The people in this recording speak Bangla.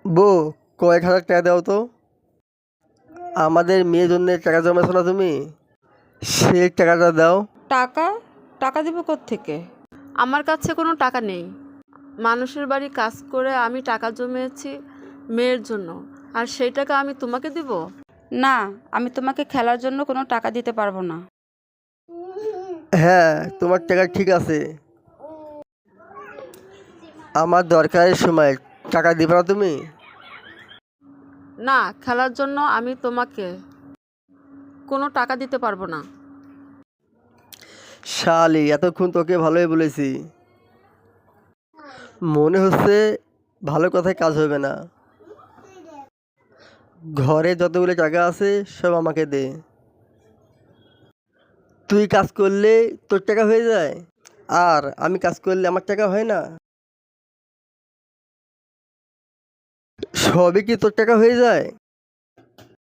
বউ, কয়েক হাজার টাকা দাও তো। আমাদের মেয়ের জন্য টাকা জমাছো না তুমি? সেই টাকাটা দাও। টাকা? টাকা দেবো কোত্থেকে? আমার কাছে কোনো টাকা নেই। মানুষের বাড়ি কাজ করে আমি টাকা জমিয়েছি মেয়ের জন্য, আর সেই টাকা আমি তোমাকে দিব? না, আমি তোমাকে খেলার জন্য কোনো টাকা দিতে পারবো না। হ্যাঁ, তোমার টাকা ঠিক আছে। আমার দরকারের সময় টাকা দিবে না তুমি? না, খেলার জন্য আমি তোমাকে কোনো টাকা দিতে পারবো না। শালি, এতক্ষণ তোকে ভালোই বলেছি, মনে হচ্ছে ভালো কথায় কাজ হবে না। ঘরে যতগুলো টাকা আছে সব আমাকে দে। তুই কাজ করলে তোর টাকা হয়ে যায়, আর আমি কাজ করলে আমার টাকা হয় না? সবই কি তোর টাকা হয়ে যায়?